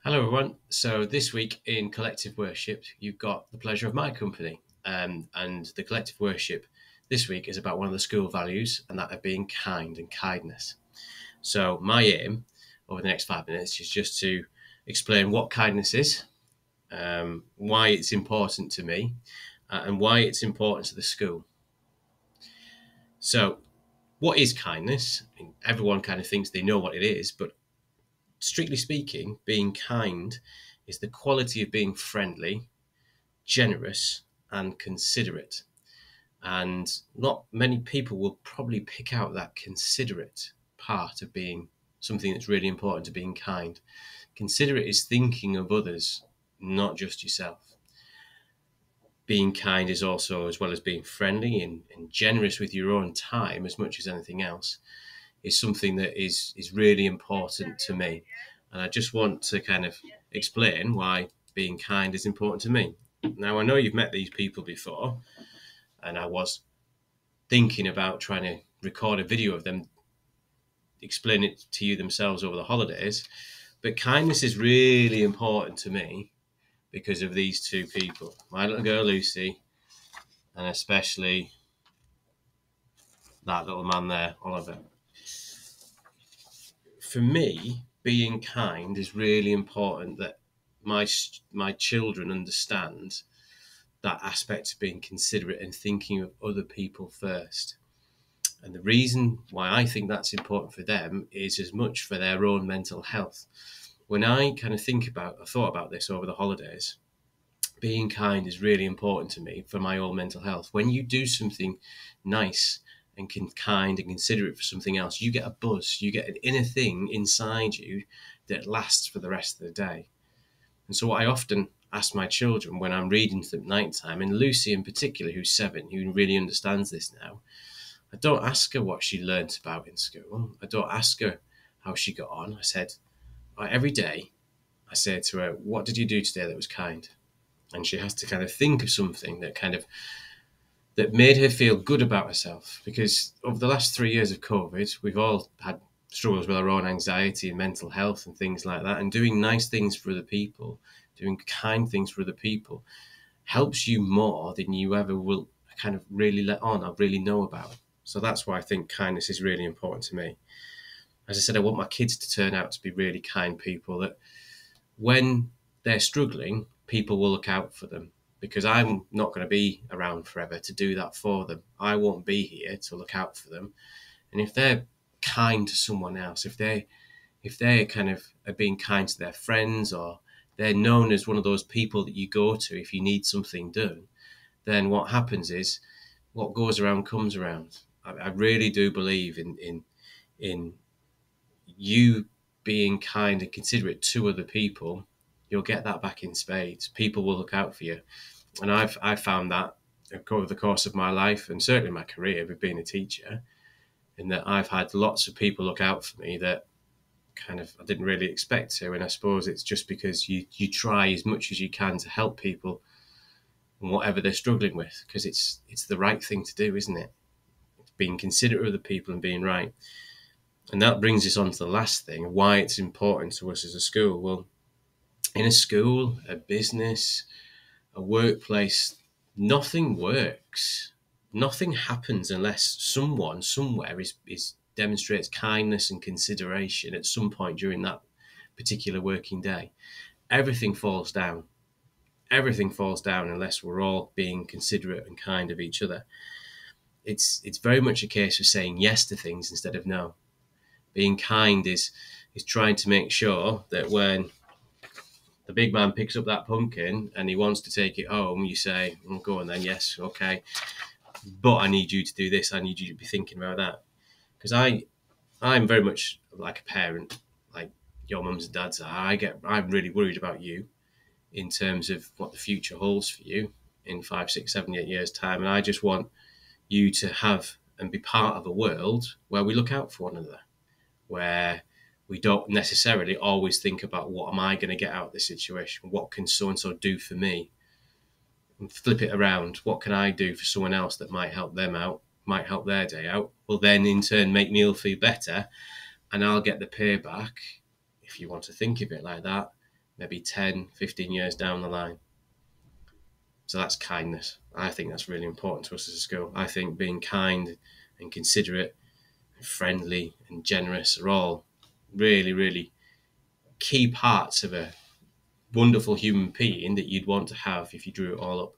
Hello, everyone. So this week in Collective Worship, you've got the pleasure of my company. And the Collective Worship this week is about one of the school values, and that of being kind and kindness. So my aim over the next 5 minutes is just to explain what kindness is, why it's important to me, and why it's important to the school. So what is kindness? I mean, everyone kind of thinks they know what it is, but strictly speaking, being kind is the quality of being friendly, generous, and considerate. And not many people will probably pick out that considerate part of being something that's really important to being kind. Considerate is thinking of others, not just yourself. Being kind is also, as well as being friendly and generous with your own time as much as anything else, is something that is really important to me. And I just want to kind of explain why being kind is important to me. Now, I know you've met these people before, and I was thinking about trying to record a video of them explain it to you themselves over the holidays. But kindness is really important to me because of these two people, my little girl Lucy, and especially that little man there, Oliver. For me, being kind is really important that my children understand that aspect of being considerate and thinking of other people first. And the reason why I think that's important for them is as much for their own mental health. When I kind of thought about this over the holidays, being kind is really important to me for my own mental health. When you do something nice and kind and considerate for something else, you get a buzz, you get an inner thing inside you that lasts for the rest of the day. And so what I often ask my children when I'm reading to them at night time, and Lucy in particular, who's 7, who really understands this now, I don't ask her what she learnt about in school. I don't ask her how she got on. I said, every day, I say to her, what did you do today that was kind? And she has to kind of think of something that made her feel good about herself. Because over the last 3 years of COVID, we've all had struggles with our own anxiety and mental health and things like that. And doing nice things for other people, doing kind things for other people, helps you more than you ever will kind of really let on or really know about. So that's why I think kindness is really important to me. As I said, I want my kids to turn out to be really kind people, that when they're struggling, people will look out for them, because I'm not going to be around forever to do that for them. I won't be here to look out for them. And if they're kind to someone else, if they kind of are being kind to their friends, or they're known as one of those people that you go to if you need something done, then what happens is what goes around comes around. I really do believe in you being kind and considerate to other people. You'll get that back in spades. People will look out for you. And I've found that over the course of my life, and certainly my career with being a teacher, in that I've had lots of people look out for me that kind of I didn't really expect to. And I suppose it's just because you try as much as you can to help people and whatever they're struggling with, because it's the right thing to do, isn't it? It's being considerate of the people and being right. And that brings us on to the last thing, why it's important to us as a school. Well, in a school, a business, a workplace, nothing works. Nothing happens unless someone somewhere demonstrates kindness and consideration at some point during that particular working day. Everything falls down. Everything falls down unless we're all being considerate and kind of each other. It's very much a case of saying yes to things instead of no. Being kind is trying to make sure that when the big man picks up that pumpkin and he wants to take it home, you say, go on then, yes, okay. But I need you to do this. I need you to be thinking about that. Because I'm very much like a parent, like your mums and dads are. I'm really worried about you in terms of what the future holds for you in 5, 6, 7, 8 years' time. And I just want you to have and be part of a world where we look out for one another, where we don't necessarily always think about what am I going to get out of this situation? What can so-and-so do for me? And flip it around. What can I do for someone else that might help them out, might help their day out? Will then in turn make me feel better, and I'll get the payback, if you want to think of it like that, maybe 10, 15 years down the line. So that's kindness. I think that's really important to us as a school. I think being kind and considerate and friendly and generous are all really, really key parts of a wonderful human being that you'd want to have if you drew it all up.